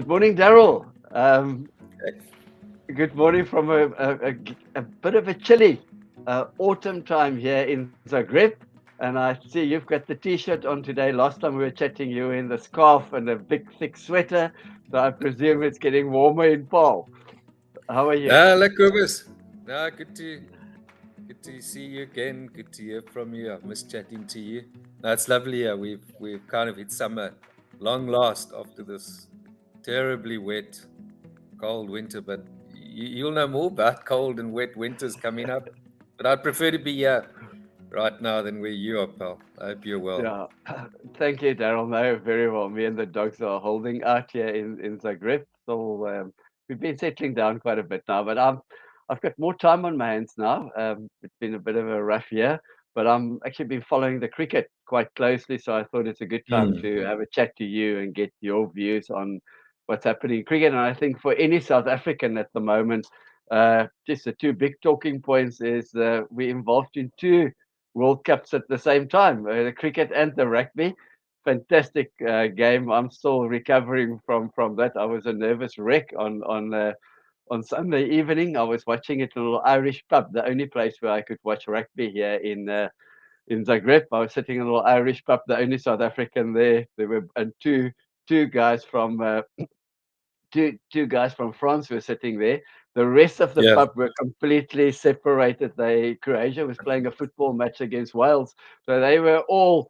Good morning, Daryll. Good morning from a bit of a chilly autumn time here in Zagreb. And I see you've got the t-shirt on today. Last time we were chatting, you were in the scarf and a big, thick sweater. So I presume it's getting warmer in Paul. How are you? Ah, Kobus. No, good to see you again. Good to hear from you. I've missed chatting to you. No, it's lovely here. We've kind of hit summer long last after this terribly wet, cold winter. But you'll know more about cold and wet winters coming up. But I'd prefer to be here right now than where you are, pal. I hope you're well. Yeah, thank you, Daryl. No, very well. Me and the dogs are holding out here in Zagreb. So we've been settling down quite a bit now, but I've got more time on my hands now. It's been a bit of a rough year, but I'm actually been following the cricket quite closely. So I thought it's a good time Hmm. to have a chat to you and get your views on what's happening in cricket. And I think for any South African at the moment, just the two big talking points is we're involved in two World Cups at the same time, the cricket and the rugby. Fantastic game. I'm still recovering from that. I was a nervous wreck on Sunday evening. I was watching it at a little Irish pub, the only place where I could watch rugby here in Zagreb. I was sitting in a little Irish pub, the only South African there. There were and two guys from two guys from France were sitting there. The rest of the Yeah. pub were completely separated. Croatia was playing a football match against Wales, so they were all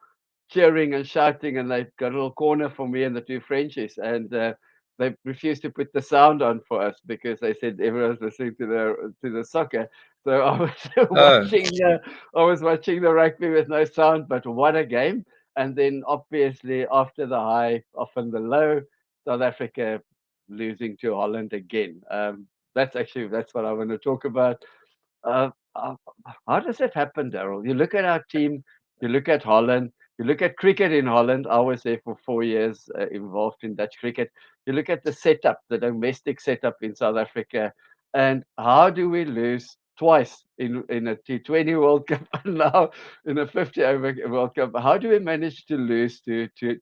cheering and shouting, and they got a little corner for me and the two Frenchies, and they refused to put the sound on for us because they said everyone's listening to the soccer. So I was Oh, watching the rugby with no sound, but what a game! And then obviously after the high, often the low, South Africa losing to Holland again. That's what I want to talk about. Uh, uh, how does that happen, Daryl? You look at our team, you look at Holland, you look at cricket in Holland. I was there for 4 years, involved in Dutch cricket. You look at the setup, the domestic setup in South Africa, and how do we lose twice in a T20 World Cup and now in a 50 over World Cup? How do we manage to lose to to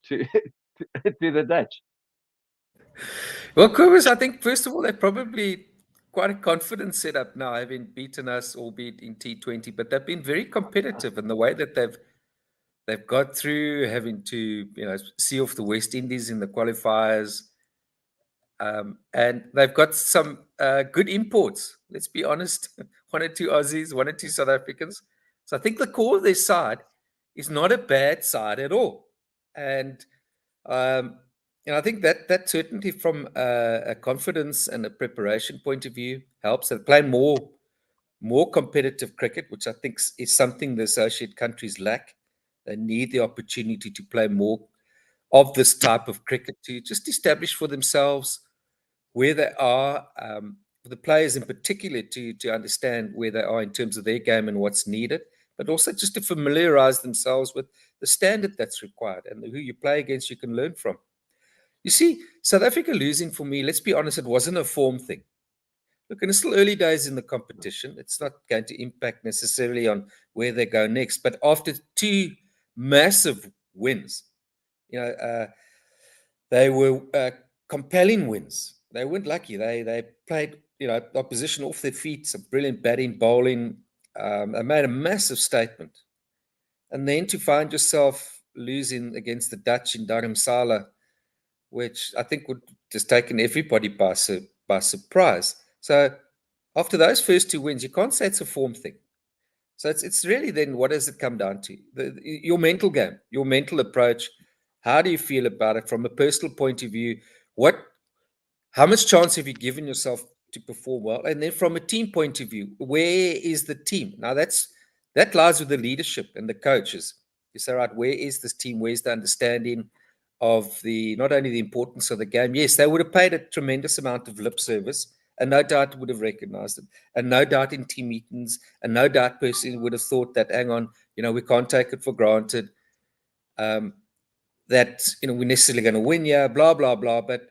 the Dutch? well, Kobus, I think first of all, they're probably quite a confident setup now, having beaten us, albeit in T20, but they've been very competitive in the way that they've got through, having to see off the West Indies in the qualifiers, and they've got some good imports. Let's be honest, one or two Aussies, one or two South Africans. So I think the core of their side is not a bad side at all, and um, I think that certainly from a confidence and a preparation point of view helps. They play more competitive cricket, which I think is something the associate countries lack. They need the opportunity to play more of this type of cricket to just establish for themselves where they are, for the players in particular to understand where they are in terms of their game and what's needed, but also just to familiarize themselves with the standard that's required and who you play against, you can learn from. You see, South Africa losing for me, let's be honest, it wasn't a form thing. Look, and it's still early days in the competition. It's not going to impact necessarily on where they go next. But after two massive wins, you know, they were compelling wins. They weren't lucky. They played the opposition off their feet. Some brilliant batting, bowling. They made a massive statement, and then to find yourself losing against the Dutch in Dharamsala, which I think would just taken everybody by surprise. So after those first two wins, you can't say it's a form thing. So it's really then what does it come down to? Your mental game, your mental approach. How do you feel about it from a personal point of view? What How much chance have you given yourself to perform well? And then from a team point of view, where is the team? Now that lies with the leadership and the coaches. You say, right, where is this team? Where's the understanding of the not only the importance of the game? Yes, they would have paid a tremendous amount of lip service, and no doubt would have recognized it. And no doubt in team meetings, and no doubt personally would have thought that, hang on, we can't take it for granted. That we're necessarily going to win, yeah, blah blah blah. But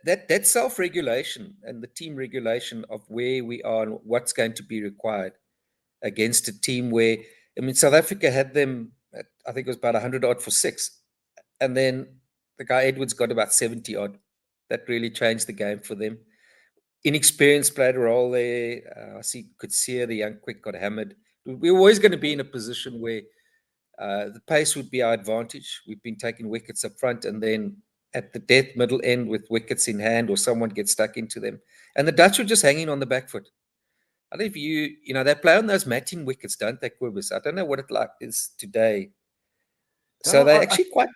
that self-regulation and the team regulation of where we are and what's going to be required against a team where, I mean, South Africa had them at, I think it was about 100 odd for six, and then the guy Edwards got about 70 odd. that really changed the game for them. Inexperience played a role there. Could see the young quick got hammered. We were always going to be in a position where the pace would be our advantage. We've been taking wickets up front, and then at the death middle end with wickets in hand, or someone gets stuck into them. And the Dutch were just hanging on the back foot. I don't know if they play on those matching wickets, don't they, Quibus? I don't know what it like is today. So No, they actually quite.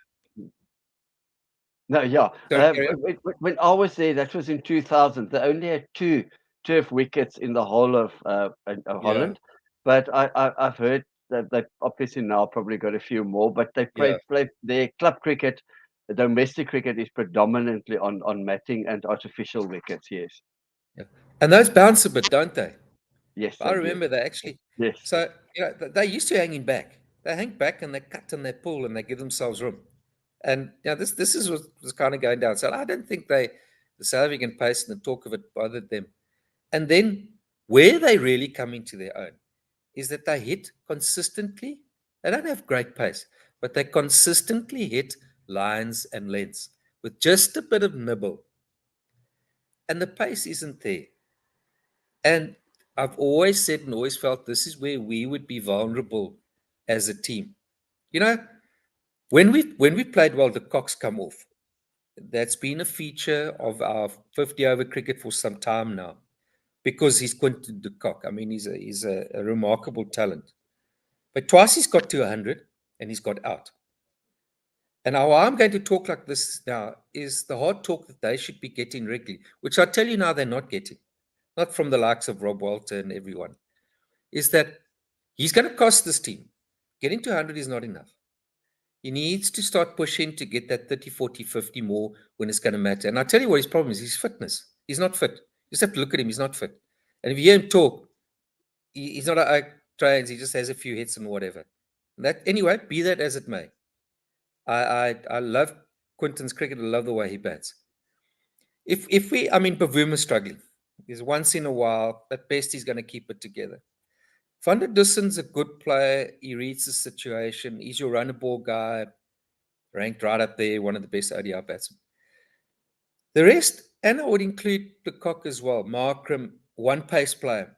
no, yeah. Sorry, carry on. When I was there, that was in 2000. They only had two turf wickets in the whole of Yeah, Holland, but I've heard that they obviously now probably got a few more. But they yeah, play their club cricket, domestic cricket is predominantly on matting and artificial wickets. Yes, yeah. And those bounce a bit, don't they? yes, I they do. remember they actually. Yes. So they used to hanging back. They hang back and they cut and they pull and they give themselves room. And this is what was kind of going down. So I don't think the South African pace and the talk of it bothered them. And then where they really come into their own is that they hit consistently. They don't have great pace, but they consistently hit lines and lengths with just a bit of nibble. And the pace isn't there. And I've always said and always felt this is where we would be vulnerable as a team. You know, when we played well, the cocks come off. That's been a feature of our 50 over cricket for some time now, because he's Quinton de Kock. I mean, he's a remarkable talent. But twice he's got to 100 and he's got out. And how I'm going to talk like this now is the hard talk that they should be getting regularly, which I tell you now they're not getting, not from the likes of Rob Walter and everyone, is that he's going to cost this team. Getting to 100 is not enough. He needs to start pushing to get that 30, 40, 50 more when it's going to matter. And I'll tell you what his problem is, his fitness. He's not fit. You just have to look at him. He's not fit. And if you hear him talk, he's not a trains. He just has a few hits and whatever. That anyway, be that as it may. I love Quinton's cricket. I love the way he bats. I mean, Bavuma's struggling. He's once in a while. At best, he's going to keep it together. Van der Dussen's a good player. He reads the situation. He's your runner ball guy, ranked right up there, one of the best ODI batsmen. The rest, and I would include the Cock as well. Markram, one pace player.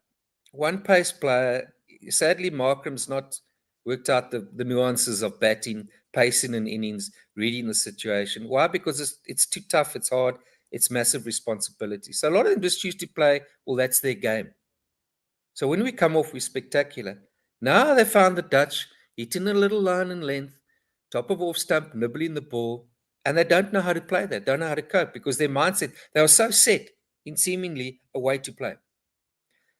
One pace player. Sadly, Markram's not worked out the nuances of batting, pacing an innings, reading the situation. Why? Because it's too tough, it's hard, it's massive responsibility. So a lot of them just choose to play, well, that's their game. So when we come off, we're spectacular. Now they found the Dutch hitting a little line and length, top of off stump, nibbling the ball, and they don't know how to play that, don't know how to cope, because their mindset, they were so set in seemingly a way to play.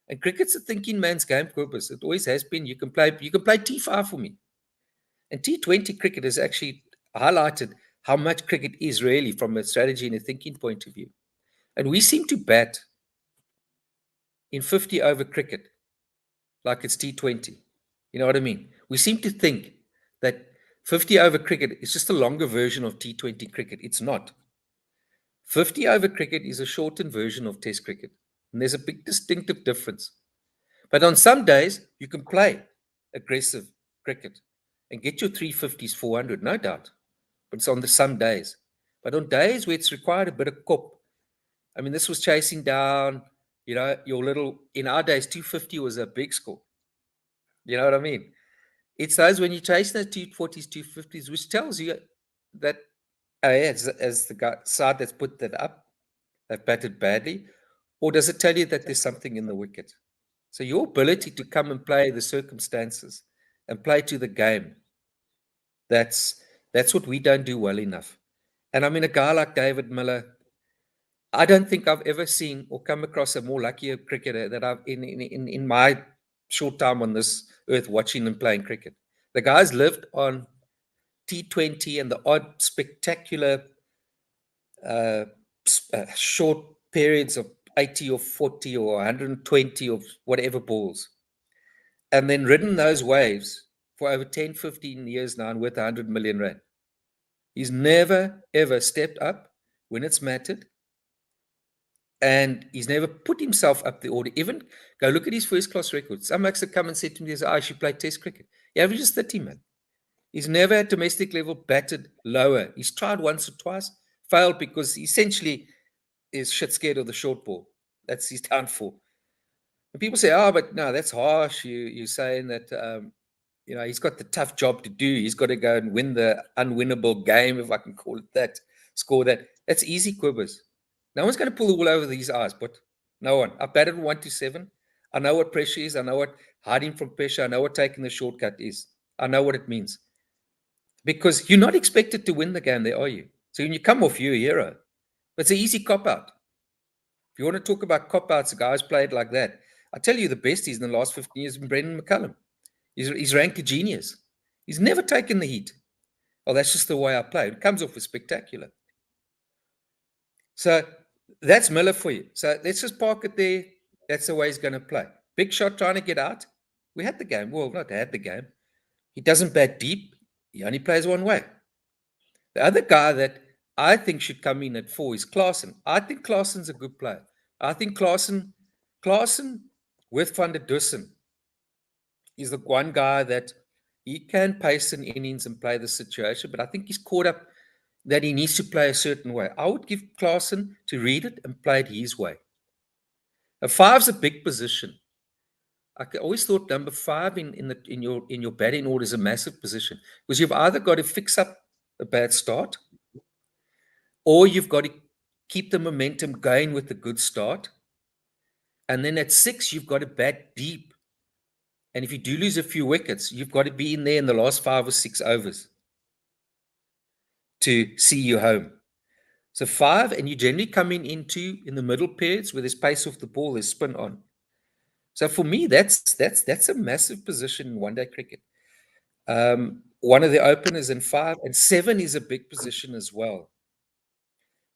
And cricket's a thinking man's game, Cobus. It always has been. You can play T5 for me. And T20 cricket has actually highlighted how much cricket is really from a strategy and a thinking point of view. And we seem to bat in 50 over cricket like it's T20. You know what I mean? We seem to think that 50 over cricket is just a longer version of T20 cricket. It's not. 50 over cricket is a shortened version of Test cricket. And there's a big distinctive difference. But on some days, you can play aggressive cricket and get your 350s, 400, no doubt. But it's on some days. But on days where it's required a bit of cop, I mean, this was chasing down, your little, in our days, 250 was a big score. You know what I mean? It's those when you chase those 240s, 250s, which tells you that, as the side that's put that up, they've batted badly, or does it tell you that there's something in the wicket? So your ability to come and play the circumstances and play to the game, that's what we don't do well enough. And I mean, a guy like David Miller, I don't think I've ever seen or come across a more luckier cricketer that I've in my short time on this earth watching and playing cricket. The guy's lived on T20 and the odd spectacular short periods of 80 or 40 or 120 or whatever balls, and then ridden those waves for over 10, 15 years now and worth 100 million rand. He's never, ever stepped up when it's mattered. And he's never put himself up the order. Even go look at his first class record. Some makes have come and said to me, I should play Test cricket. He averages 30, man. He's never at domestic level batted lower. He's tried once or twice, failed because essentially is shit scared of the short ball. That's his downfall. And people say, "Oh, but no, that's harsh. You're saying that he's got the tough job to do. He's got to go and win the unwinnable game, if I can call it that. Score that. That's easy, Quibbles. No one's going to pull the wool over these eyes, but no one. I batted 1-7. I know what pressure is. I know what hiding from pressure. I know what taking the shortcut is. I know what it means. Because you're not expected to win the game there, are you? So when you come off, you're a hero. But it's an easy cop out. If you want to talk about cop outs, the guys played like that. I tell you, the best he's in the last 15 years has been Brendan McCullum. He's ranked a genius. He's never taken the heat. Oh, that's just the way I play. It comes off as spectacular. So that's Miller for you. So let's just park it there. That's the way he's going to play. Big shot trying to get out. We had the game. Well, not had the game. He doesn't bat deep. He only plays one way. The other guy that I think should come in at 4 is Klaasen. I think Klaasen's a good player. I think Klaasen with Van der Dussen is the one guy that he can pace in innings and play the situation, but I think he's caught up that he needs to play a certain way. I would give Klaasen to read it and play it his way. A 5's a big position. I always thought number 5 in your batting order is a massive position because you've either got to fix up a bad start or you've got to keep the momentum going with a good start. And then at 6, you've got to bat deep. And if you do lose a few wickets, you've got to be in there in the last 5 or 6 overs to see you home. So 5, and you generally coming into in the middle periods where there's pace off the ball, there's spin on. So for me, that's a massive position in one-day cricket. One of the openers in 5, and 7 is a big position as well.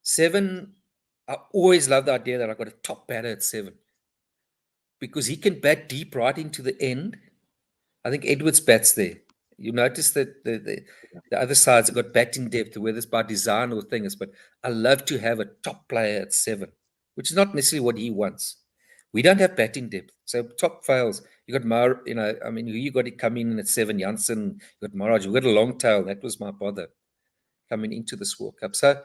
7, I always love the idea that I've got a top batter at 7 because he can bat deep right into the end. I think Edwards bats there. You notice that the other sides have got batting depth, whether it's by design or things. But I love to have a top player at 7, which is not necessarily what he wants. We don't have batting depth, so top fails. You got Mar, you got to come in at 7. Janssen, you got Maharaj, you got a long tail. That was my bother coming into this World Cup. So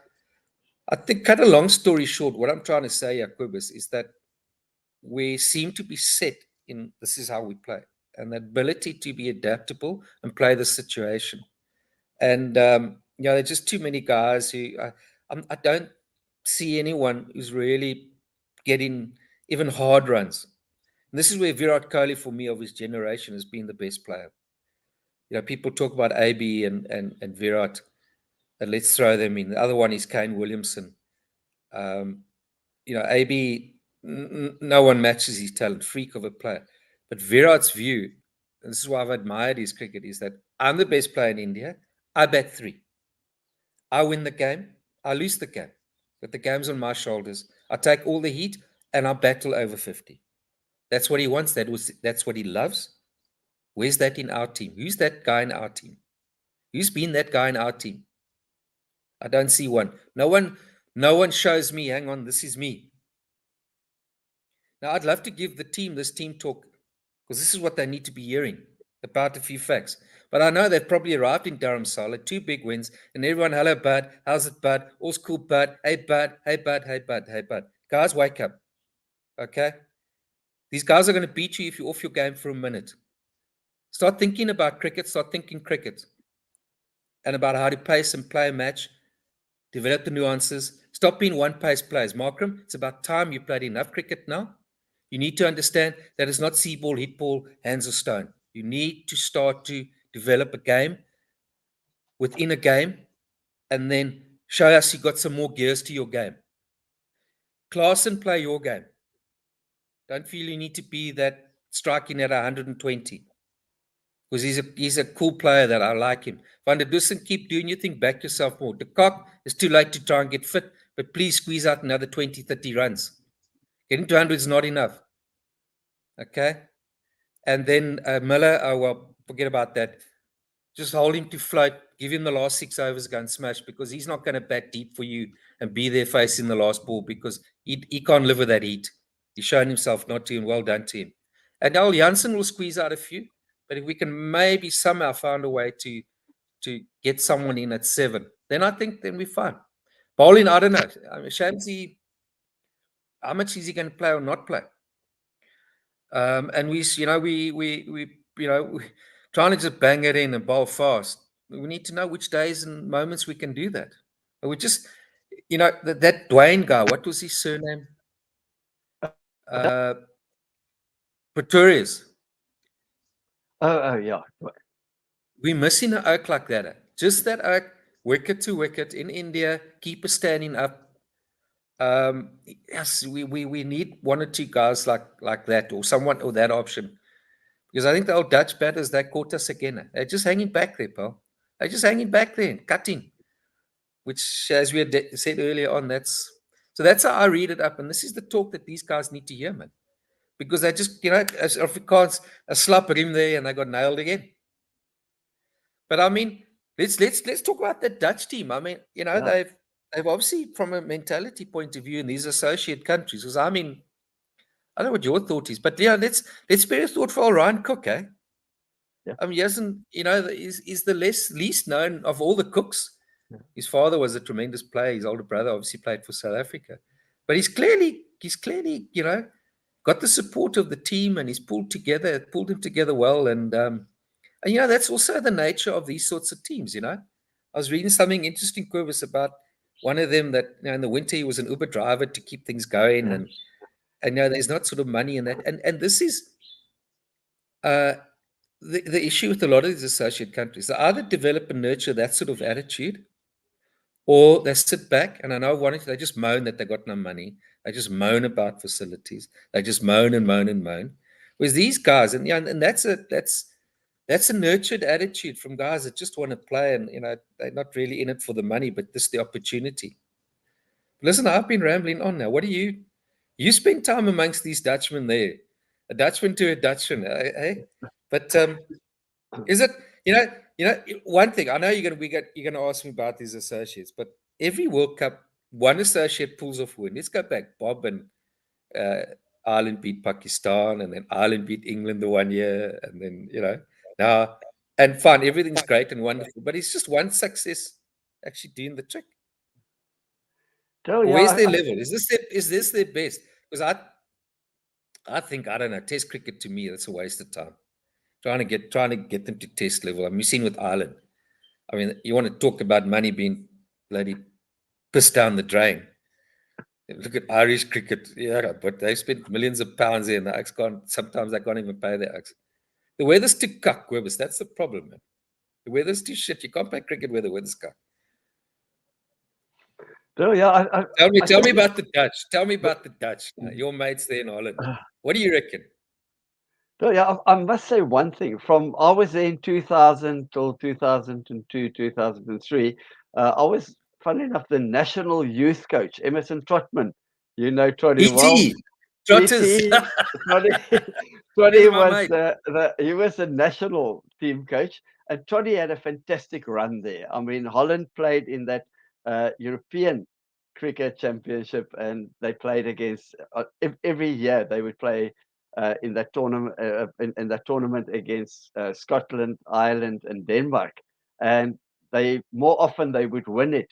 I think, cut a long story short, what I'm trying to say, Jacobus, is that we seem to be set in this is how we play, and the ability to be adaptable and play the situation. And there's just too many guys who I don't see anyone who's really getting even hard runs. And this is where Virat Kohli, for me, of his generation, has been the best player. People talk about AB and Virat, and let's throw them in. The other one is Kane Williamson. AB, no one matches his talent, freak of a player. But Virat's view, and this is why I've admired his cricket, is that I'm the best player in India. I bat 3. I win the game. I lose the game. But the game's on my shoulders. I take all the heat and I battle over 50. That's what he wants. That's what he loves. Where's that in our team? Who's that guy in our team? Who's been that guy in our team? I don't see one. No one shows me, hang on, this is me. Now, I'd love to give the team this team talk because this is what they need to be hearing about a few facts. But I know they've probably arrived in Dharamsala, 2 big wins, and everyone, hello, bud, how's it, bud? All's cool, bud. Hey, bud, hey, bud, hey, bud, hey, bud. Guys, wake up, okay? These guys are going to beat you if you're off your game for a minute. Start thinking about cricket, start thinking cricket, and about how to pace and play a match, develop the nuances, stop being one-pace players. Markram, it's about time you played enough cricket now. You need to understand that it's not see ball, hit ball, hands of stone. You need to start to develop a game within a game and then show us you got some more gears to your game. Klaasen, play your game. Don't feel you need to be that striking at 120 because he's a cool player that I like him. Van der Dussen, keep doing your thing, back yourself more. De Kock, it's too late to try and get fit, but please squeeze out another 20, 30 runs. Getting to 100 is not enough. Okay? And then Miller, forget about that. Just hold him to float. Give him the last 6 overs, go and smash because he's not going to bat deep for you and be there facing the last ball because he can't live with that heat. He's shown himself not to, and well done to him. And now Janssen will squeeze out a few, but if we can maybe somehow find a way to get someone in at 7, then I think then we're fine. Bowling, I don't know. Shamsi, how much is he going to play or not play? And we trying to just bang it in and bowl fast. We need to know which days and moments we can do that. We just, that Dwayne guy, what was his surname? Uh, Pretorius. Oh, yeah. We're missing an oak like that. Just that oak, wicket to wicket in India, keeper standing up. Yes, we need one or two guys like that, or someone or that option. Because I think the old Dutch batters, they caught us again. They're just hanging back there, pal. They're just hanging back there and cutting, which, as we had said earlier on, that's how I read it up. And this is the talk that these guys need to hear, man. Because they just, as Afrikaans, a slap him there and they got nailed again. But I mean, let's talk about the Dutch team. I mean, Yeah. they've obviously, from a mentality point of view in these associate countries, because I mean, I don't know what your thought is, but yeah, let's spare a thought for Ryan Cook, eh? Yeah. I mean, he hasn't, is the least known of all the Cooks. Yeah. His father was a tremendous player. His older brother obviously played for South Africa, but he's clearly, got the support of the team, and he's pulled them together well. And that's also the nature of these sorts of teams. I was reading something interesting, Quibus, about one of them that in the winter he was an Uber driver to keep things going, and there's not sort of money in that, and this is the issue with a lot of these associate countries. They either develop and nurture that sort of attitude, or they sit back, and I know they just moan that they got no money. They just moan about facilities. They just moan and moan and moan. Whereas these guys, and that's a nurtured attitude from guys that just want to play, and they're not really in it for the money, but this the opportunity. Listen, I've been rambling on now. What do you spend time amongst these Dutchmen there? A Dutchman to a Dutchman, eh? But is it one thing I know you're gonna ask me about these associates, but every World Cup one associate pulls off win. Let's go back. Bob and uh, Ireland beat Pakistan, and then Ireland beat England the one year, and then now and fine, everything's great and wonderful, but it's just one success actually doing the trick. So, Where's yeah, their level? Is this their best? Because I think, I don't know, Test cricket to me that's a waste of time. Trying to get them to Test level. I mean, you've seen with Ireland. I mean, you want to talk about money being bloody pissed down the drain. Look at Irish cricket. Yeah, but they spent millions of pounds there, and the Oaks sometimes they can't even pay their Oaks. The weather's too cuck, Webers. That's the problem, man. The weather's too shit. You can't play cricket where the weather's cuck. so, yeah, Tell me about the Dutch. Tell me about the Dutch. Your mates there in Holland. What do you reckon? so, yeah, I must say one thing. From I was there in 2000 till 2002, 2003. I was, funny enough, the national youth coach, Emerson Trotman. You know Trotty well. E.T. Trotters. E.T. Trotty, He's Trotty my was mate. he was the national team coach, and Trotty had a fantastic run there. I mean, Holland played in that European cricket championship, and they played against every year they would play in that tournament in that tournament against Scotland, Ireland, and Denmark, and they more often they would win it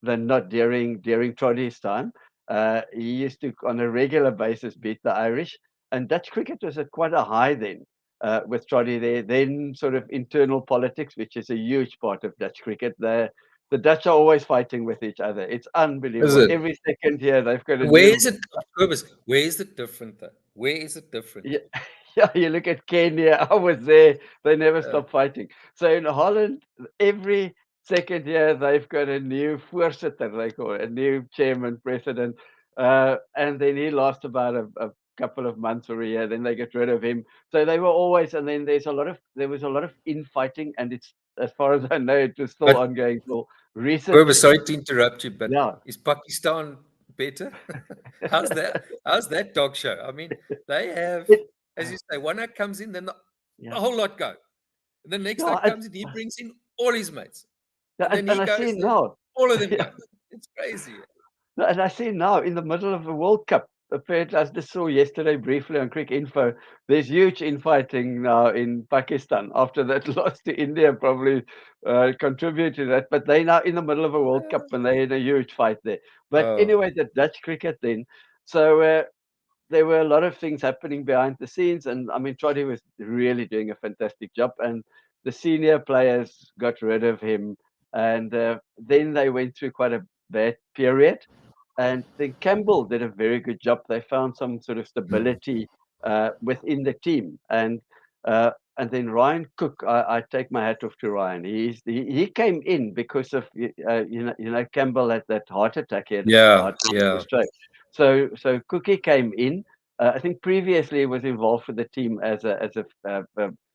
than not during Trotty's time. He used to, on a regular basis, beat the Irish, and Dutch cricket was at quite a high then. With Trotty there, then sort of internal politics, which is a huge part of Dutch cricket. The Dutch are always fighting with each other. It's Is unbelievable. it? Every second here, they've got a Where new. is it? Where is it different though? Where is it different? Yeah, yeah, you look at Kenya, I was there, they never Uh, stop fighting. So in Holland, every second year, they've got a new voorzitter, they call it, a new chairman, president. And then he lasts about a couple of months or a year, then they get rid of him. So they were always, and then there was a lot of infighting, and it's, as far as I know, it was still but ongoing till Gerber, recently. sorry to interrupt you, but Yeah. is Pakistan better? How's that? How's that dog show? I mean, they have, It, as you say, one out comes in, then yeah. a whole lot go. And the next Yeah, out comes in, he brings in all his mates. And then he and I goes, see then now. all of them Yeah. go. It's crazy. No, and I see now in the middle of the World Cup, apparently, I just saw yesterday briefly on Cricket Info, there's huge infighting now in Pakistan after that loss to India, probably contributed to that. But they now in the middle of a World Cup and they're in a huge fight there. But Oh, anyway, the Dutch cricket then. So there were a lot of things happening behind the scenes, and I mean, Trotty was really doing a fantastic job, and the senior players got rid of him, and then they went through quite a bad period, and then Campbell did a very good job. They found some sort of Mm. stability within the team, uh, and then Ryan Cook, I take my hat off to Ryan. He came in because of Campbell had that heart attack. He had a Yeah, heart attack or yeah. stroke. So Cookie came in. I think previously he was involved with the team as a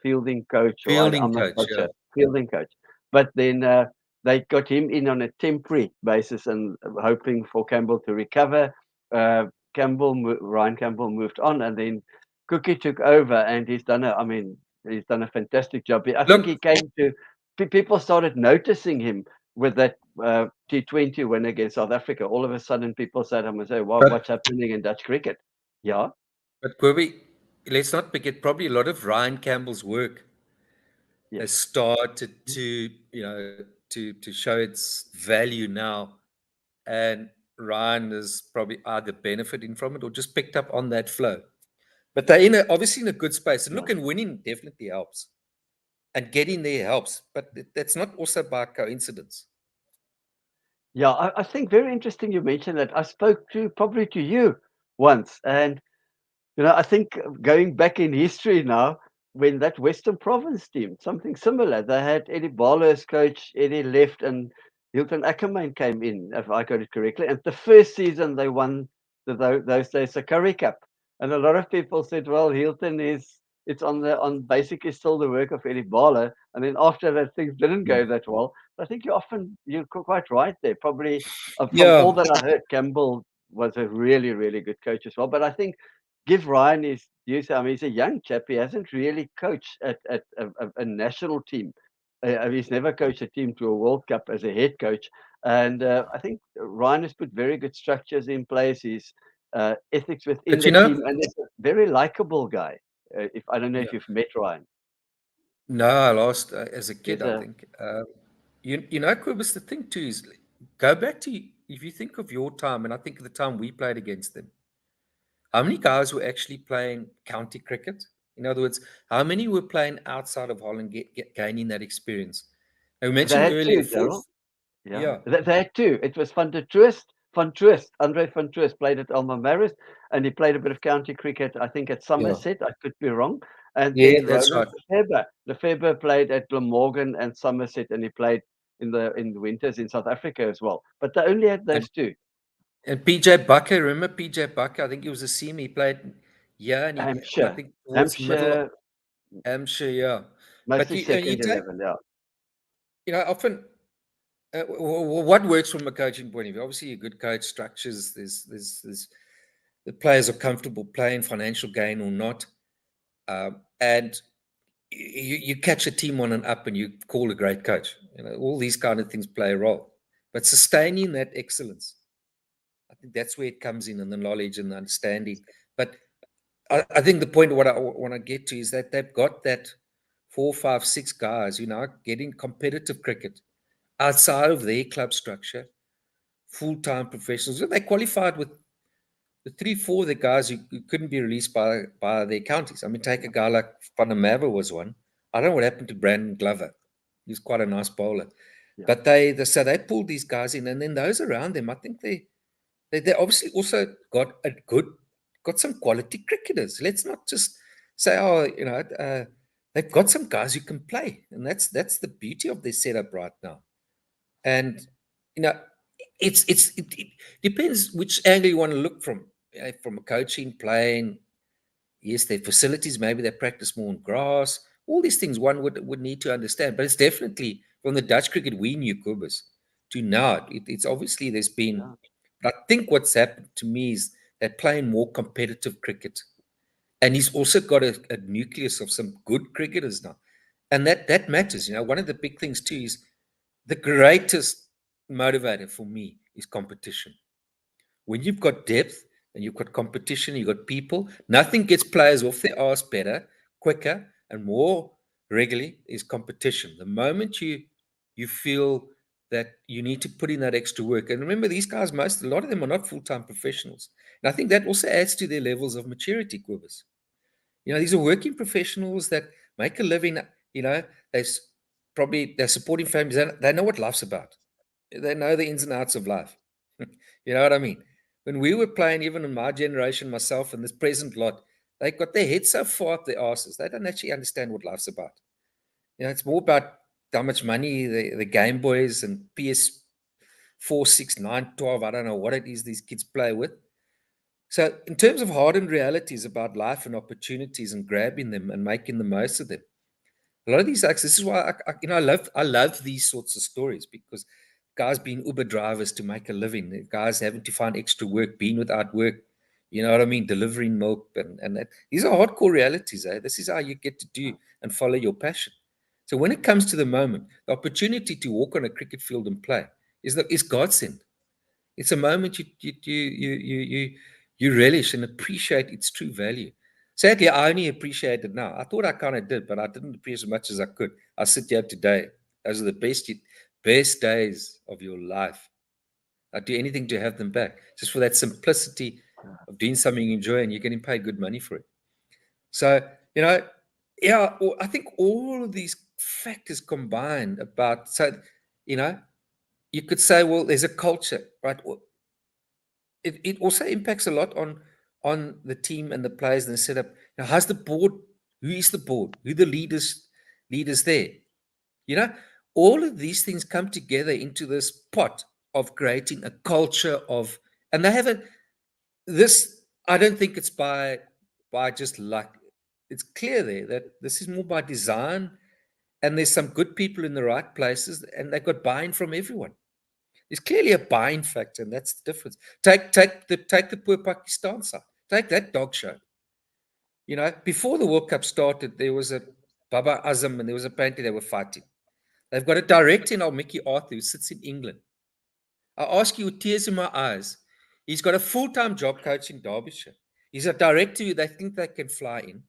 fielding coach, or Fielding I'm not coach, quite yeah. sure, fielding coach. But then they got him in on a temporary basis and hoping for Campbell to recover. Uh, Ryan Campbell moved on, and then Cookie took over, and he's done a fantastic job. I think he Look, came to people started noticing him with that T20 win against South Africa. All of a sudden, people said, "I'm going to say, well, what's but happening in Dutch cricket?" Yeah, Kirby, let's not forget probably a lot of Ryan Campbell's work yes, has started to, to show its value now. And Ryan is probably either benefiting from it or just picked up on that flow. But they're obviously in a good space. And yeah. look, and winning definitely helps. And getting there helps. But that's not also by coincidence. Yeah, I think very interesting you mentioned that. I spoke to probably to you once, and I think going back in history now, when that Western Province team, something similar, they had Eddie Barlow as coach, Eddie left, and Hilton Ackerman came in, if I got it correctly. And the first season they won those days the Curry Cup, and a lot of people said, well, Hilton is it's on basically still the work of Eddie Barlow. And then after that, things didn't go that well. I think you're quite right there. Probably from all Yeah. that I heard, Campbell was a really really good coach as well. But I think give Ryan his due. I mean, he's a young chap. He hasn't really coached at a national team. He's never coached a team to a World Cup as a head coach. And I think Ryan has put very good structures in place. His ethics within But the team, and he's a very likable guy. If I don't know yeah. if you've met Ryan, No, I lost as a kid, he's I a think. Quibus, the thing too is go back to, if you think of your time, and I think of the time we played against them, how many guys were actually playing county cricket? In other words, how many were playing outside of Holland, gaining that experience? And we they mentioned had earlier, two, Daryl. fourth, Yeah, yeah, they had two. It was Van Troost. Andre Van Troost played at Alma Maris, and he played a bit of county cricket, I think, at yeah, Somerset. I could be wrong. And yeah, then that's Roland right. Lefebvre. Lefebvre played at Glamorgan and Somerset, and he played in the winters in South Africa as well. But they only had And those two. PJ Bucker, remember PJ Bucker? I think he was a seam. He played, yeah, and I Hampshire, think towards middle Hampshire, Hampshire, yeah. But mostly you second take, 11. Yeah, often what works from a coaching point of view? Obviously, a good coach structures. There's the players are comfortable playing, financial gain or not, and you catch a team on an up, and you call a great coach. All these kind of things play a role, but sustaining that excellence, I think that's where it comes in, and the knowledge and the understanding. But I think the point of what I want to get to is that they've got that 4, 5, 6 guys, getting competitive cricket outside of their club structure, full-time professionals. They qualified with the 3, 4 of the guys who couldn't be released by their counties. I mean, take a guy like Van der Merwe was one. I don't know what happened to Brandon Glover. He's quite a nice bowler. yeah, But they pulled these guys in, and then those around them, I think they obviously also got some quality cricketers. Let's not just say, oh, they've got some guys who can play, and that's the beauty of their setup right now. And you know, it depends which angle you want to look from. From a coaching, playing, yes, their facilities, maybe they practice more on grass. All these things one would need to understand. But it's definitely from the Dutch cricket we knew Kubus to now. It's obviously there's been. yeah, But I think what's happened to me is they're playing more competitive cricket, and he's also got a nucleus of some good cricketers now, and that matters. One of the big things too is the greatest motivator for me is competition. When you've got depth and you've got competition, you've got people, nothing gets players off their arse better, quicker, and more regularly is competition. The moment you feel that you need to put in that extra work. And remember, these guys, a lot of them are not full-time professionals. And I think that also adds to their levels of maturity, Quivers. These are working professionals that make a living. They they're supporting families. They know what life's about. They know the ins and outs of life. You know what I mean? When we were playing, even in my generation, myself and this present lot, they got their heads so far up their asses, they don't actually understand what life's about. It's more about how much money the Game Boys and PS4, 6, 9, 12, I don't know what it is these kids play with. So in terms of hardened realities about life and opportunities and grabbing them and making the most of them, a lot of these acts, this is why I love these sorts of stories, because guys being Uber drivers to make a living, guys having to find extra work, being without work, you know what I mean, delivering milk, and that. These are hardcore realities. This is how you get to do and follow your passion. So when it comes to the moment, the opportunity to walk on a cricket field and play is godsend. It's a moment you relish and appreciate its true value. Sadly, I only appreciate it now. I thought I kind of did, but I didn't appreciate as much as I could. I sit here today. Those are the best days of your life. I'd do anything to have them back, just for that simplicity of doing something you enjoy and you're getting paid good money for it. So, yeah, I think all of these factors combined you know, you could say, well, there's a culture, right? It also impacts a lot on the team and the players and the setup. Now, how's the board? Who is the board? Who the leaders there? You know, all of these things come together into this pot of creating a culture of, and they haven't this. I don't think it's by just luck. It's clear there that this is more by design, and there's some good people in the right places, and they've got buy-in from everyone. There's clearly a buying factor, and that's the difference. Take the poor Pakistan side. Take that dog show. Before the World Cup started, there was a Baba Azam and there was a painter they were fighting. They've got a director now, Mickey Arthur, who sits in England. I ask you with tears in my eyes, he's got a full-time job coach in Derbyshire. He's a director who they think they can fly in.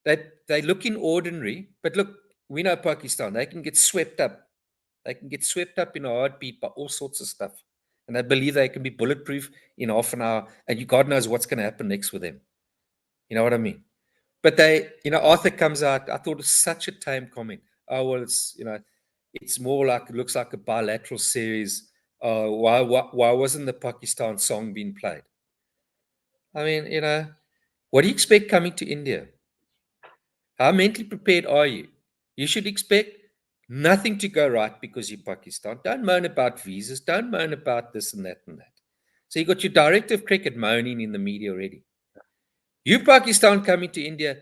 They look in ordinary, but look, we know Pakistan. They can get swept up. They can get swept up in a heartbeat by all sorts of stuff. And they believe they can be bulletproof in half an hour. And God knows what's going to happen next with them. You know what I mean? But Arthur comes out. I thought it was such a tame comment. Oh, well, it's more like, it looks like a bilateral series. Why wasn't the Pakistan song being played? I mean, what do you expect coming to India? How mentally prepared are you? You should expect nothing to go right because you're Pakistan. Don't moan about visas. Don't moan about this and that and that. So you got your director of cricket moaning in the media already. You Pakistan coming to India,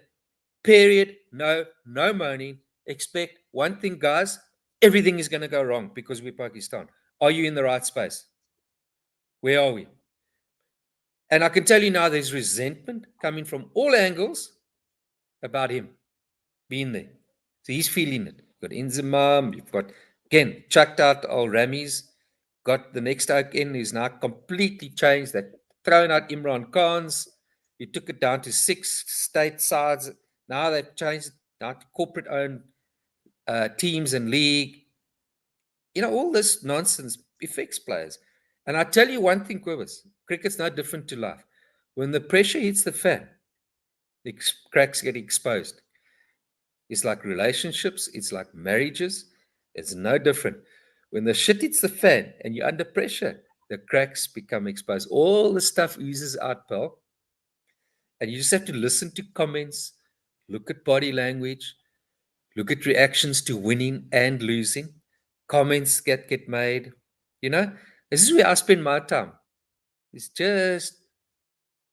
period. No moaning. Expect one thing, guys. Everything is going to go wrong because we're Pakistan. Are you in the right space? Where are we? And I can tell you now, there's resentment coming from all angles about him being there. So he's feeling it. You've got Inzamam, you've got, again, chucked out Al Ramis, got the next again who's now completely changed that, thrown out Imran Khan's. You took it down to 6 state sides. Now they've changed it now to corporate owned teams and league. All this nonsense affects players. And I tell you one thing, Quivers, cricket's no different to life. When the pressure hits the fan, the cracks get exposed. It's like relationships, it's like marriages. It's no different. When the shit hits the fan and you're under pressure, the cracks become exposed. All the stuff oozes out, pal. And you just have to listen to comments, look at body language, look at reactions to winning and losing. Comments get made. This is where I spend my time. It's just,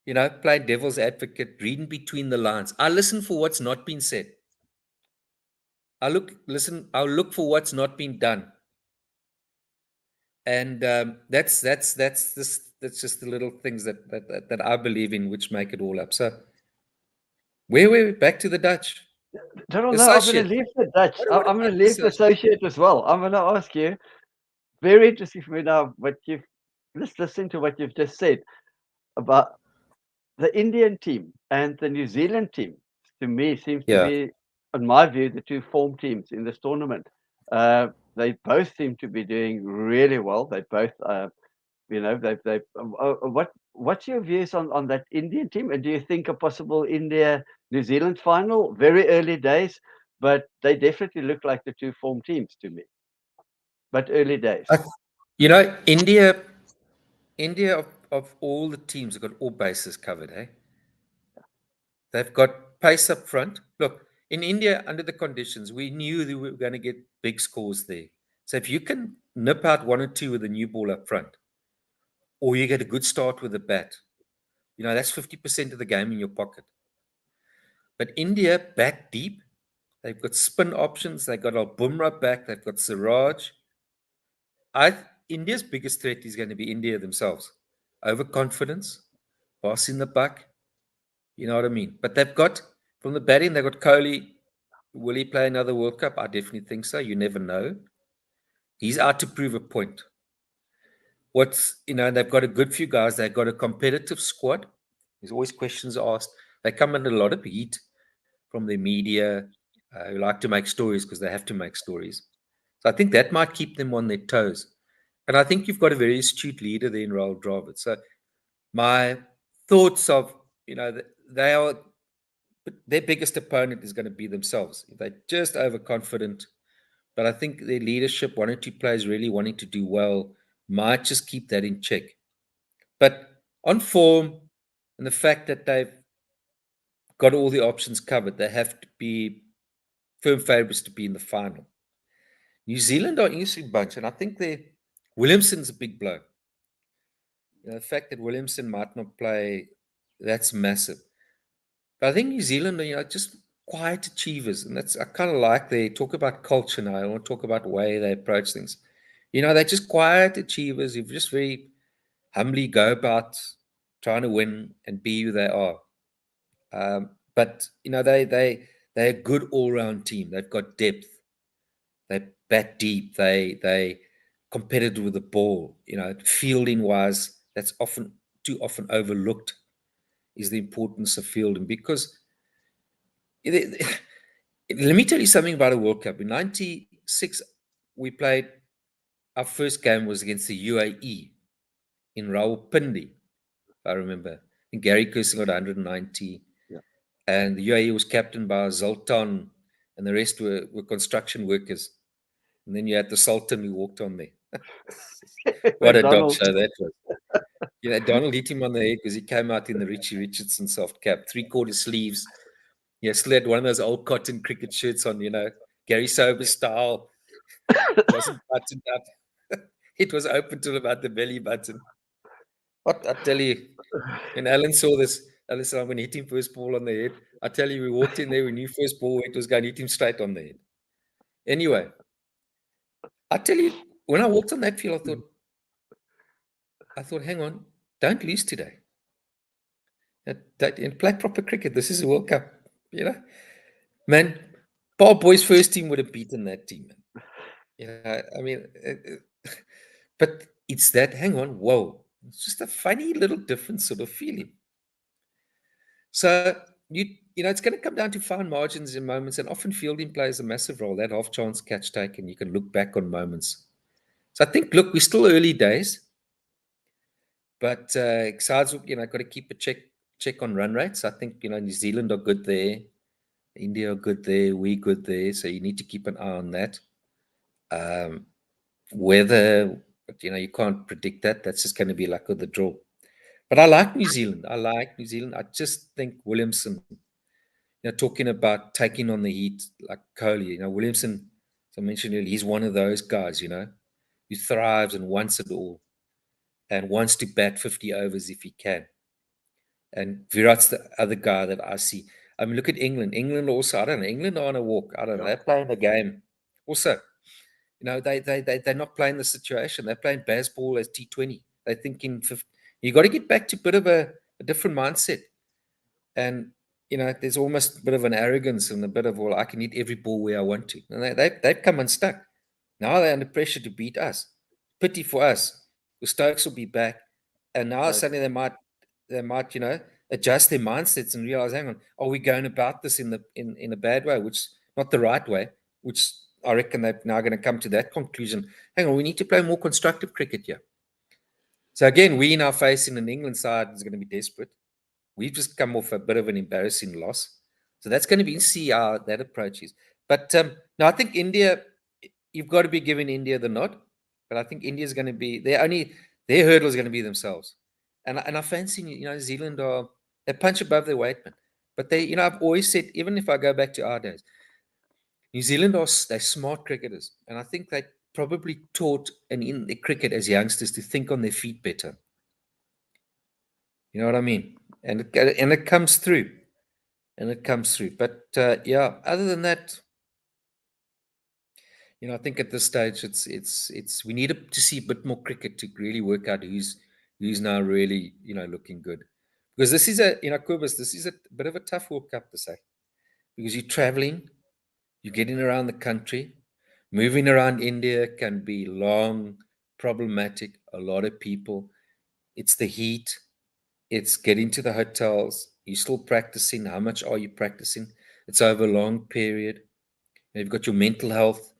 playing devil's advocate, reading between the lines. I listen for what's not been said. I'll look for what's not been done. And that's just the little things that I believe in, which make it all up. So we're back to the Dutch. Daryll, no, I'm going to Associate. leave the Dutch. What I'm going about to the leave the associate? associate as well. I'm going to ask you, very interesting for me now, let's listen to what you've just said about the Indian team and the New Zealand team. To me, seems to Yeah. be, in my view, the two form teams in this tournament. they both seem to be doing really well. They both, they've. What's your views on that Indian team? And do you think a possible India New Zealand final? Very early days, but they definitely look like the two form teams to me. But early days. I, India of all the teams have got all bases covered, eh? They've got pace up front. Look, in India, under the conditions, we knew that we were going to get big scores there. So if you can nip out one or two with a new ball up front, or you get a good start with a bat, that's 50% of the game in your pocket. But India bat deep. They've got spin options. They've got Al Bumrah back. They've got Siraj. India's biggest threat is going to be India themselves. Overconfidence, passing the buck. You know what I mean? But they've got, from the batting, they've got Kohli. Will he play another World Cup? I definitely think so. You never know. He's out to prove a point. They've got a good few guys. They've got a competitive squad. There's always questions asked. They come under a lot of heat from the media who like to make stories because they have to make stories. So I think that might keep them on their toes. And I think you've got a very astute leader there in Rahul Dravid. So my thoughts of, they are, their biggest opponent is going to be themselves. They're just overconfident. But I think their leadership, one or two players really wanting to do well, might just keep that in check. But on form and the fact that they've got all the options covered, they have to be firm favourites to be in the final. New Zealand are an interesting bunch, and I think Williamson's a big blow. The fact that Williamson might not play, that's massive. But I think New Zealand are, just quiet achievers, and I kind of like they talk about culture now. I want to talk about the way they approach things. They're just quiet achievers who just very humbly go about trying to win and be who they are. But they're a good all-round team. They've got depth. They bat deep. They competitive with the ball. Fielding wise, that's too often overlooked. Is the importance of fielding because let me tell you something about a World Cup. In '96, we played. Our first game was against the UAE in Rawalpindi, if I remember. And Gary Kirsten got 190. Yeah. And the UAE was captained by Zoltan, and the rest were construction workers. And then you had the Sultan who walked on there. What a dog Donald. show that was. Donald hit him on the head because he came out in the Richie Richardson soft cap, 3/4 sleeves. Yeah, still had one of those old cotton cricket shirts on, Gary Sober style. It wasn't buttoned up. It was open to about the belly button. What I tell you, when Alan saw this, Alan said, I'm going to hit him first ball on the head. I tell you, we walked in there, we knew first ball, it was going to hit him straight on the head. Anyway, I tell you, when I walked on that field, I thought, hang on, don't lose today. And play proper cricket. This is a World Cup, Man, Paul Boy's first team would have beaten that team. I mean, but it's that, hang on, whoa. It's just a funny little different sort of feeling. So, it's going to come down to fine margins in moments, and often fielding plays a massive role. That half chance catch take, and you can look back on moments. So I think, look, we're still early days, but sides, got to keep a check on run rates. I think, New Zealand are good there. India are good there. We good there. So you need to keep an eye on that. Weather, you can't predict that. That's just going to be luck of the draw. But I like New Zealand. I just think Williamson, talking about taking on the heat like Kohli, Williamson, as I mentioned earlier, he's one of those guys, who thrives and wants it all and wants to bat 50 overs if he can. And Virat's the other guy that I see. I mean, look at England. England also, I don't know, England are on a walk. I don't know. They're playing a game. Also, they're not playing the situation. They're playing baseball as T20. They're thinking, you got to get back to a bit of a different mindset. And, there's almost a bit of an arrogance and a bit of, well, I can hit every ball where I want to. And they've come unstuck. Now they're under pressure to beat us. Pity for us. The Stokes will be back. And now suddenly they might, adjust their mindsets and realize, hang on, are we going about this in a bad way, which not the right way, which I reckon they're now going to come to that conclusion. Hang on, we need to play more constructive cricket here. So again, we now facing an England side is going to be desperate. We've just come off a bit of an embarrassing loss. So that's going to be see how that approach is. But no, I think India, you've got to be giving India the nod. But I think India's going to be their hurdle is going to be themselves. And I fancy New Zealand are they punch above their weight, man. But I've always said, even if I go back to our days, New Zealand they're smart cricketers, and I think they probably taught and in the cricket as youngsters to think on their feet better. You know what I mean? And it comes through, and it comes through. But yeah, other than that, I think at this stage it's we need to see a bit more cricket to really work out who's now really looking good, because this is Kobus, this is a bit of a tough World Cup to say, because you're traveling, you're getting around the country, moving around India can be long, problematic, a lot of people. It's the heat, it's getting to the hotels. You're still practicing. How much are you practicing? It's over a long period. And you've got your mental health.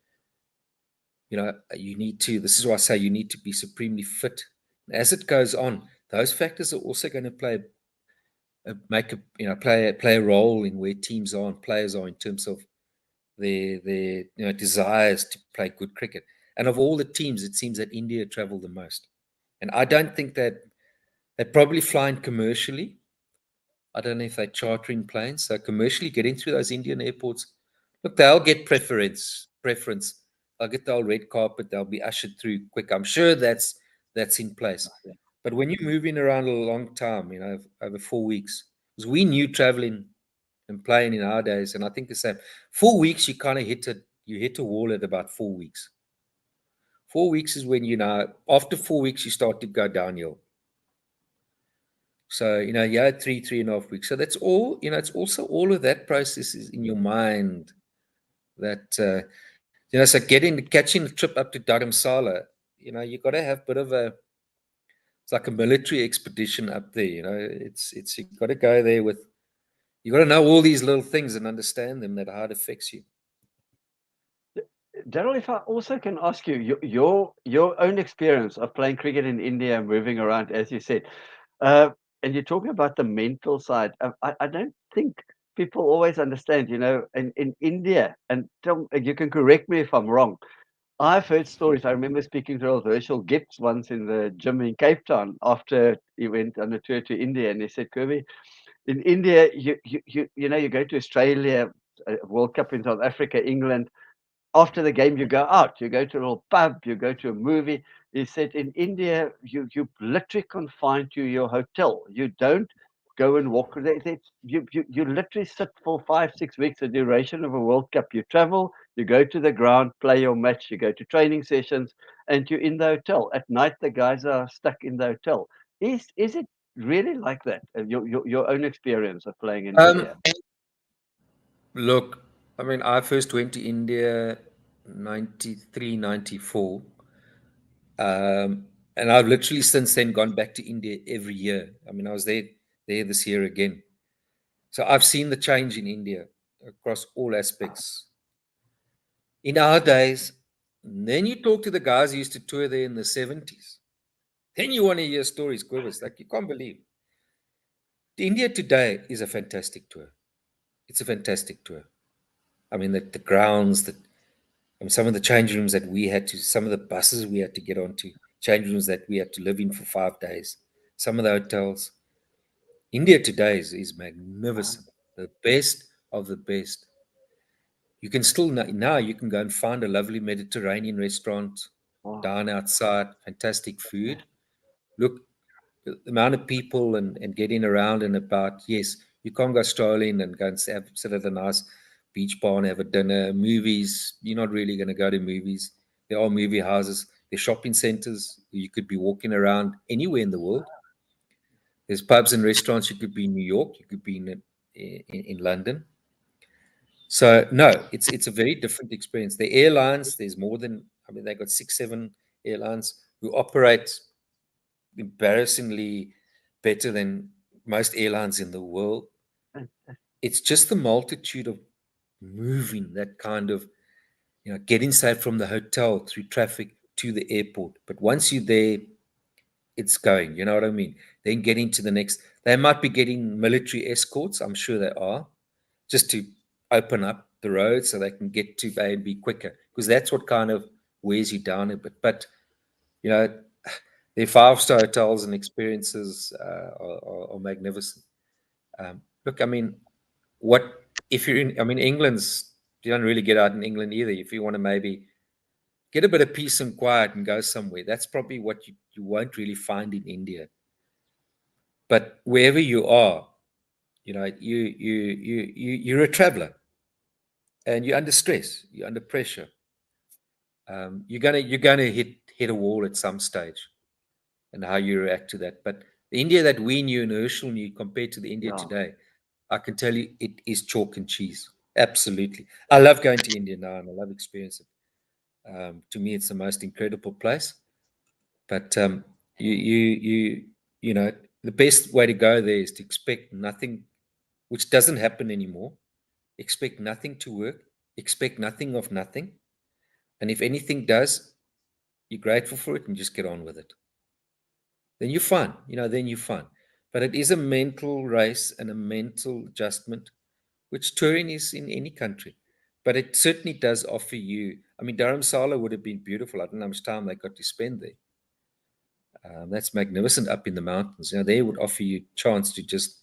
You need to, this is why I say you need to be supremely fit. As it goes on, those factors are also going to play a role in where teams are and players are in terms of their desires to play good cricket. And of all the teams, it seems that India travel the most. And I don't think that they're probably flying commercially. I don't know if they're chartering planes. So commercially getting through those Indian airports, look, they'll get preference. They'll get the old red carpet. They'll be ushered through quick. I'm sure that's in place. But when you're moving around a long time, over 4 weeks, because we knew traveling and playing in our days, and I think the same. 4 weeks, you kind of hit a wall at about 4 weeks. 4 weeks is when after 4 weeks you start to go downhill. So you had 3.5 weeks. So that's all. It's also all of that process is in your mind. That so catching the trip up to Dharamsala, you got to have a bit of it's like a military expedition up there. It's you got to go there with. You got to know all these little things and understand them, that how it affects you. Daryll, if I also can ask you your own experience of playing cricket in India and moving around, as you said, and you're talking about the mental side. I don't think people always understand. In India, and you can correct me if I'm wrong. I've heard stories. I remember speaking to old Herschel Gibbs once in the gym in Cape Town after he went on a tour to India, and he said, "Kirby, in India, you go to Australia, World Cup in South Africa, England. After the game, you go out, you go to a little pub, you go to a movie." He said, in India, you literally confined to your hotel. You don't go and walk. You literally sit for 5 6 weeks, the duration of a World Cup. You travel, you go to the ground, play your match, you go to training sessions, and you're in the hotel. At night, the guys are stuck in the hotel. Is it really like that? Your own experience of playing in Um, India? Look, I mean, I first went to India 93, 94. And I've literally since then gone back to India every year. I mean, I was there this year again. So I've seen the change in India across all aspects. In our days, then you talk to the guys who used to tour there in the 70s. Then you want to hear stories, Quivers, like you can't believe. India today is a fantastic tour. It's a fantastic tour. I mean, the grounds, some of the change rooms that we had to, some of the buses we had to get onto, change rooms that we had to live in for 5 days, some of the hotels. India today is magnificent, the best of the best. You can still, now you can go and find a lovely Mediterranean restaurant Wow. down outside, fantastic food. Look, the amount of people and getting around and about, yes, you can't go strolling and go and sit at a nice beach bar and have a dinner. Movies, you're not really going to go to movies. There are movie houses, there's shopping centers. You could be walking around anywhere in the world. There's pubs and restaurants. You could be in New York, you could be in London. So no, it's a very different experience. The airlines, there's more than, I mean, they got 6 7 airlines who operate embarrassingly better than most airlines in the world. It's just the multitude of moving, that kind of, get inside from the hotel through traffic to the airport. But once you're there, it's going. You know what I mean? Then getting to the next. They might be getting military escorts. I'm sure they are, just to open up the road so they can get to A and B quicker. Because that's what kind of wears you down a bit. But you know, their five-star hotels and experiences are magnificent. Look, I mean, what if you're in? I mean, England's you don't really get out in England either. If you want to maybe get a bit of peace and quiet and go somewhere, that's probably what you won't really find in India. But wherever you are, you're a traveler, and you're under stress, you're under pressure. You're gonna hit a wall at some stage, and how you react to that. But the India that we knew and Herschel knew compared to the India Yeah. today, I can tell you it is chalk and cheese. Absolutely. I love going to India now and I love experiencing it. To me, it's the most incredible place. But you, you, you, you know, the best way to go there is to expect nothing, which doesn't happen anymore. Expect nothing to work. Expect nothing of nothing. And if anything does, you're grateful for it and just get on with it. Then you're fine. Then you're fine. But it is a mental race and a mental adjustment, which touring is in any country. But it certainly does offer you. I mean, Dharamsala would have been beautiful. I don't know how much time they got to spend there. That's magnificent up in the mountains. They would offer you a chance to just,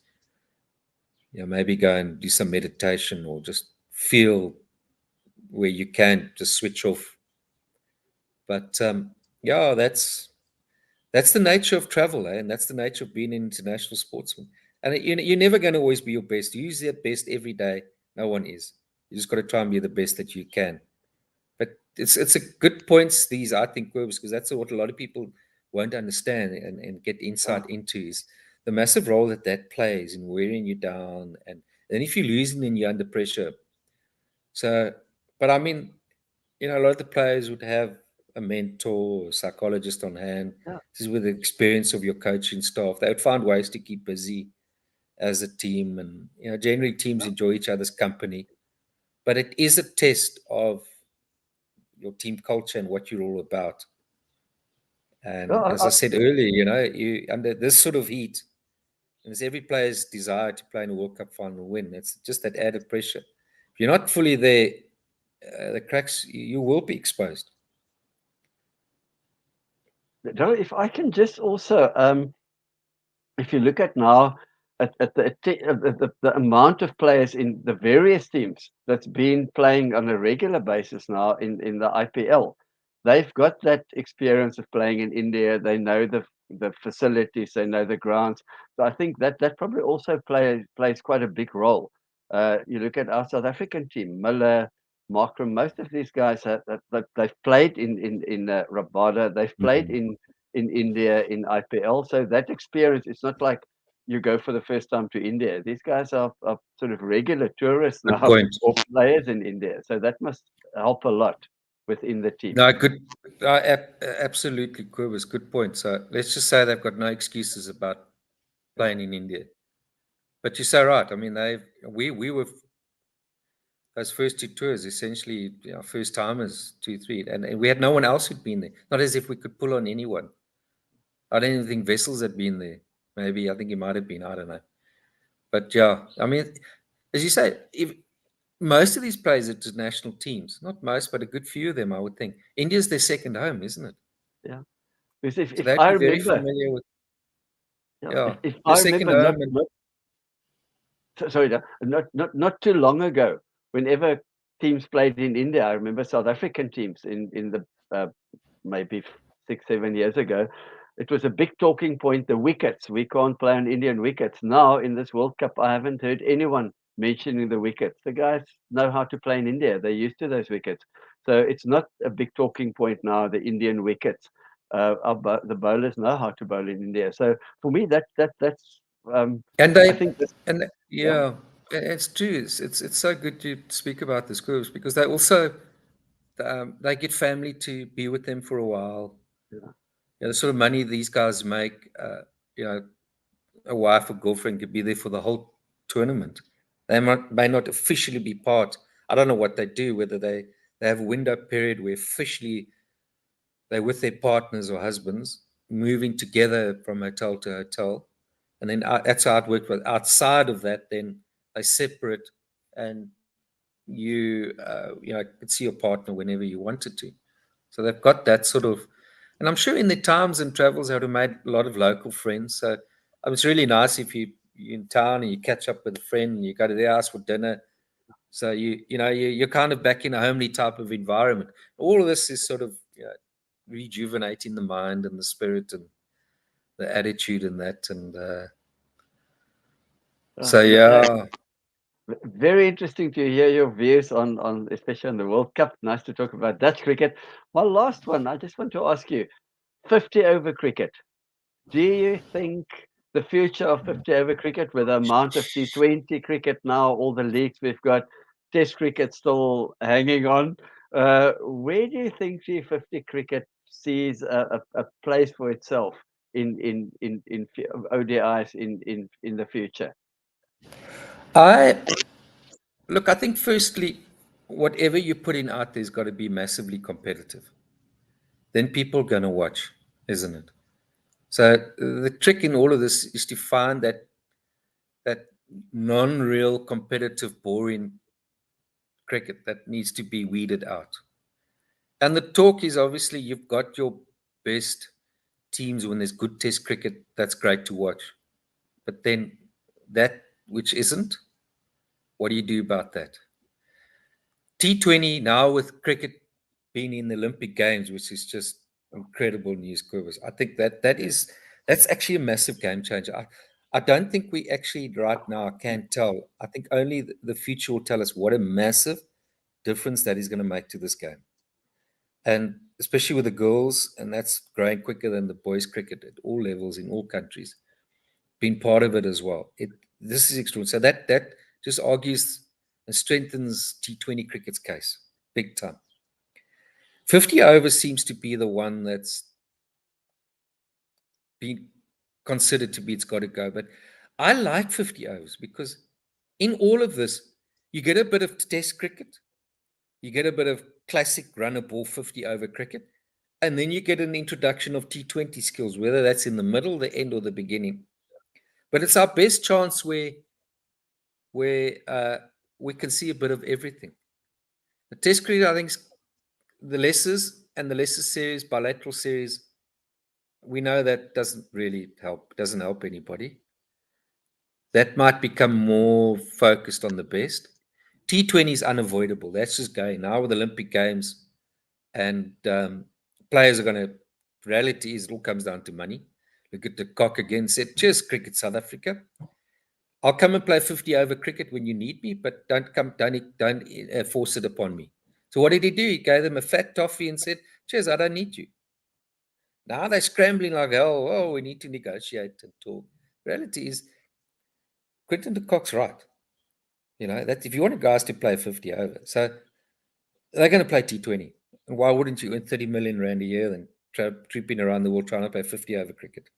maybe go and do some meditation or just feel where you can just switch off. But yeah, that's the nature of travel, and that's the nature of being an international sportsman. And you're never going to always be your best. You're usually at best every day. No one is. You just got to try and be the best that you can. But it's a good points, these, I think, Quibs, because that's what a lot of people won't understand and get Yeah. insight into is the massive role that plays in wearing you down. And if you're losing and you're under pressure. So, but I mean, a lot of the players would have a mentor or psychologist on hand. Yeah. This is with the experience of your coaching staff. They would find ways to keep busy as a team. And, generally teams Yeah. enjoy each other's company. But it is a test of your team culture and what you're all about. Yeah, And as I said earlier, you under this sort of heat, and it's every player's desire to play in a World Cup final and win. It's just that added pressure. If you're not fully there, the cracks, you will be exposed. Daryl, if I can just also, if you look at now at the amount of players in the various teams that's been playing on a regular basis now in the IPL, they've got that experience of playing in India. They know the facilities, they know the grounds. So I think that probably also plays quite a big role. You look at our South African team, Miller, Markram, most of these guys they've played in Rabada, they've played Mhm. in India in IPL. So that experience, it's not like you go for the first time to India. These guys are sort of regular tourists Good now point. or players in India. So that must help a lot within the team. No, good. Absolutely, Quivers. Good point. So let's just say they've got no excuses about Yeah, playing in India. But you're so right. I mean, we were those first two tours essentially, first timers, 2, 3, and we had no one else who'd been there. Not as if we could pull on anyone. I don't even think Vessels had been there. Maybe I think he might have been. I don't know. But yeah, I mean, as you say, if most of these players are international teams, not most, but a good few of them, I would think. India's their second home, isn't it? yeah. Because So if they'd I be very remember, familiar with, yeah, yeah, if their I second remember, home. And sorry, not too long ago, whenever teams played in India, I remember South African teams in the maybe 6, 7 years ago. It was a big talking point. The wickets, we can't play on Indian wickets. Now in this World Cup, I haven't heard anyone mentioning the wickets. The guys know how to play in India. They're used to those wickets. So it's not a big talking point now. The Indian wickets, the bowlers know how to bowl in India. So for me, that's and I think that's yeah, yeah, it's true. It's so good to speak about this groups because they also they get family to be with them for a while. yeah, The sort of money these guys make, you know, a wife or girlfriend could be there for the whole tournament. They may not officially be part. I don't know what they do, whether they they have a window period where officially they're with their partners or husbands, moving together from hotel to hotel. And then that's how it worked. But outside of that, then they separate, and you could see your partner whenever you wanted to. So they've got that sort of, and I'm sure in their times and travels, they would have made a lot of local friends. So it's really nice if you're in town and you catch up with a friend and you go to their house for dinner. So you're kind of back in a homely type of environment. All of this is sort of rejuvenating the mind and the spirit and the attitude and that. And so Okay. yeah, Very interesting to hear your views on especially on the World Cup. Nice to talk about Dutch cricket. One last one. I just want to ask you, 50 over cricket. Do you think the future of 50 over cricket, with the amount of T20 cricket now, all the leagues we've got, Test cricket still hanging on, where do you think T50 cricket sees a place for itself in ODIs in the future? I look. I think firstly, whatever you're putting out there's got to be massively competitive. Then people are going to watch, isn't it? So the trick in all of this is to find that non-real competitive, boring cricket that needs to be weeded out. And the talk is obviously you've got your best teams when there's good test cricket. That's great to watch. But then that which isn't, what do you do about that? T20 now with cricket being in the Olympic Games, which is just incredible news, Quivers. I think that's actually a massive game changer. I don't think we actually right now can tell. I think only the future will tell us what a massive difference that is going to make to this game. And especially with the girls, and that's growing quicker than the boys' cricket at all levels in all countries, being part of it as well. This is extraordinary. So that just argues and strengthens T20 cricket's case big time. 50 overs seems to be the one that's been considered to be it's got to go. But I like 50 overs because in all of this, you get a bit of test cricket, you get a bit of classic run a ball 50 over cricket, and then you get an introduction of T20 skills, whether that's in the middle, the end, or the beginning. But it's our best chance where we can see a bit of everything. The test cricket, I think, the lessers and the lesser series, bilateral series, we know that doesn't really help, doesn't help anybody. That might become more focused on the best. T20 is unavoidable. That's just going now with Olympic Games, and players are going to. Reality is, it all comes down to money. Look at the cock again. Said, "Cheers, cricket, South Africa. I'll come and play 50 over cricket when you need me, but don't force it upon me." So what did he do? He gave them a fat toffee and said, "Cheers, I don't need you." Now they're scrambling like hell. Oh, we need to negotiate and talk. Reality is, Quinton de Kock's right. That if you want guys to play 50 over, so they're going to play T20. And why wouldn't you earn 30 million rand a year and tripping around the world trying to play 50 over cricket?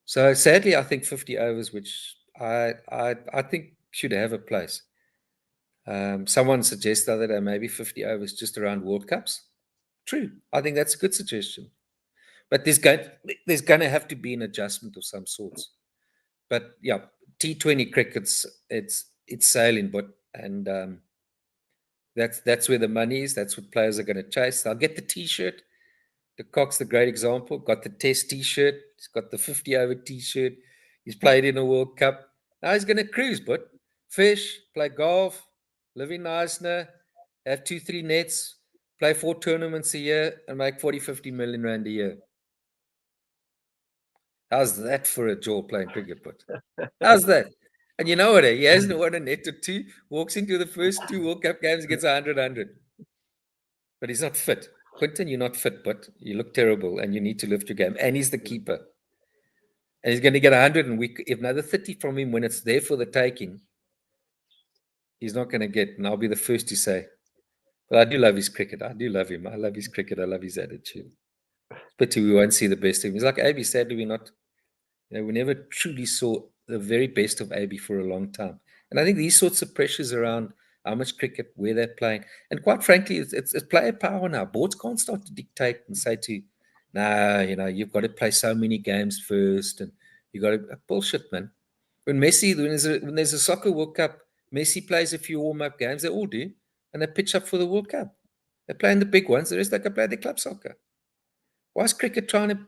So sadly, I think 50 overs, which I think should have a place. Someone suggests the other day maybe 50 overs just around World Cups. True. I think that's a good suggestion. But there's going to have to be an adjustment of some sorts. But yeah, T20 cricket's it's sailing, and that's where the money is. That's what players are going to chase. They'll get the T-shirt. The Cock's the great example. Got the Test T-shirt. He's got the 50 over T-shirt. He's played in a World Cup. Now he's going to cruise, but fish, play golf, live in Eisner, have 2-3 nets, play 4 tournaments a year, and make 40, 50 million rand a year. How's that for a jaw playing cricket, but how's that? And you know what? He hasn't won a net or two, walks into the first 2 World Cup games, gets 100. But he's not fit. Quinton, you're not fit, but you look terrible and you need to lift your game. And he's the keeper. And he's going to get 100, and if another 30 from him when it's there for the taking, he's not going to get. And I'll be the first to say, but I do love his cricket. I do love him. I love his cricket. I love his attitude. But we won't see the best of him. He's like AB. Sadly, we're not. We never truly saw the very best of AB for a long time. And I think these sorts of pressures around how much cricket, where they're playing. And quite frankly, it's player power now. Boards can't start to dictate and say to you, nah, you've got to play so many games first, and you got to bullshit, man. When there's a soccer World Cup, Messi plays a few warm-up games, they all do, and they pitch up for the World Cup. They're playing the big ones, the rest they can play their club soccer. Why is cricket trying to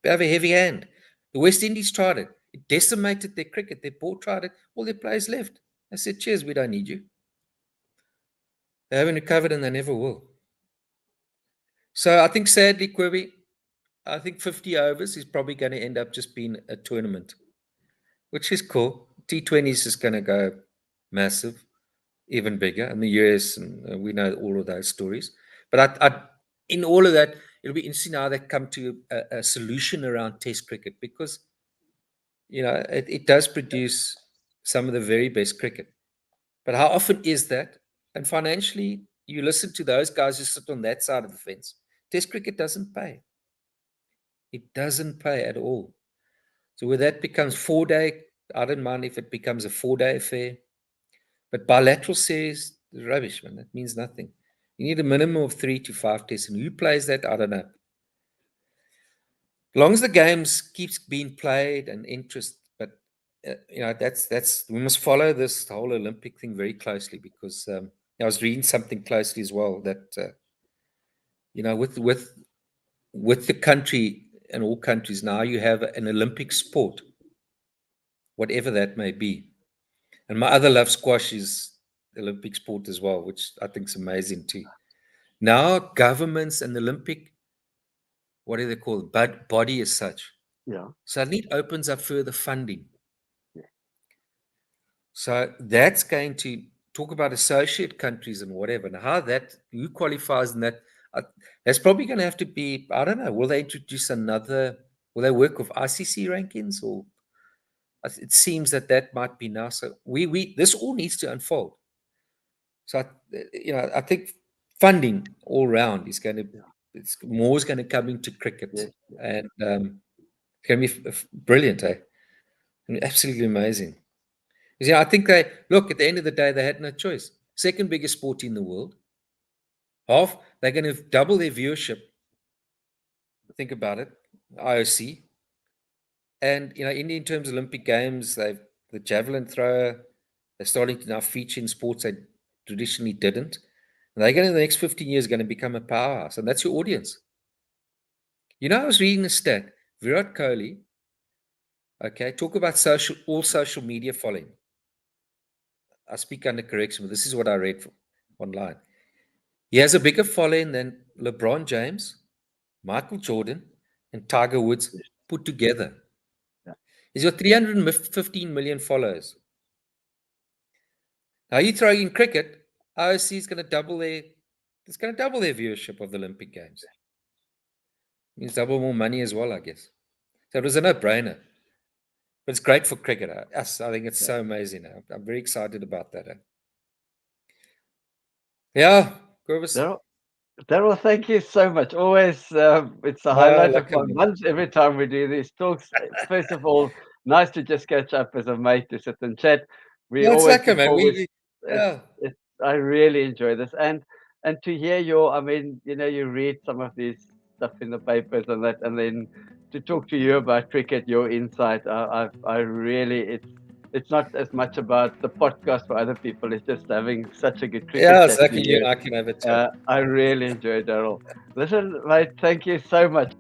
have a heavy hand? The West Indies tried it. It decimated their cricket. Their board tried it. All their players left. I said, cheers, we don't need you. They haven't recovered and they never will. So I think sadly, Quibby, I think 50 overs is probably going to end up just being a tournament, which is cool. T20 is just going to go massive, even bigger, and the US, and we know all of those stories. But in all of that, it'll be interesting how they come to a solution around Test cricket, because it does produce some of the very best cricket. But how often is that? And financially, you listen to those guys who sit on that side of the fence. Test cricket doesn't pay. It doesn't pay at all. So where that becomes 4-day, I don't mind if it becomes a 4-day affair. But bilateral series is rubbish, man. That means nothing. You need a minimum of 3 to 5 tests. And who plays that? I don't know. As long as the games keeps being played and interest, but that's we must follow this whole Olympic thing very closely, because I was reading something closely as well that with the country and all countries now, you have an Olympic sport, whatever that may be. And my other love, squash, is Olympic sport as well, which I think is amazing too. Now governments and the Olympic, what do they call it, body as such, suddenly it opens up further funding. So that's going to talk about associate countries and whatever, and who qualifies in that. That's probably going to have to be, I don't know, will they introduce will they work with ICC rankings, or it seems that might be now. So this all needs to unfold. So, I think funding all round is going to, more is going to come into cricket, and it's going to be brilliant, eh? Absolutely amazing. I think at the end of the day, they had no choice. Second biggest sport in the world. They're going to double their viewership. Think about it, IOC. And, in terms of Olympic Games, the javelin thrower, they're starting to now feature in sports they traditionally didn't. And they're going to, in the next 15 years, going to become a powerhouse. And that's your audience. I was reading a stat. Virat Kohli, talk about all social media following. I speak under correction, but this is what I read online. He has a bigger following than LeBron James, Michael Jordan, and Tiger Woods put together. He's got 315 million followers. Now you throw in cricket, IOC is going to double their viewership of the Olympic Games. It means double more money as well, I guess. So it was a no-brainer. But it's great for cricket. I think it's so amazing. I'm very excited about that. Yeah, Corvus. Daryll, thank you so much. Always, it's a highlight of my month every time we do these talks. First of all, nice to just catch up as a mate to sit and chat. It's lekker, man. I really enjoy this, and to hear you read some of these stuff in the papers and that, and then to talk to you about cricket, your insight. I really, it's not as much about the podcast for other people. It's just having such a good cricket chat. Yeah, I can have it too. I really enjoyed, Daryll. Listen, mate, thank you so much.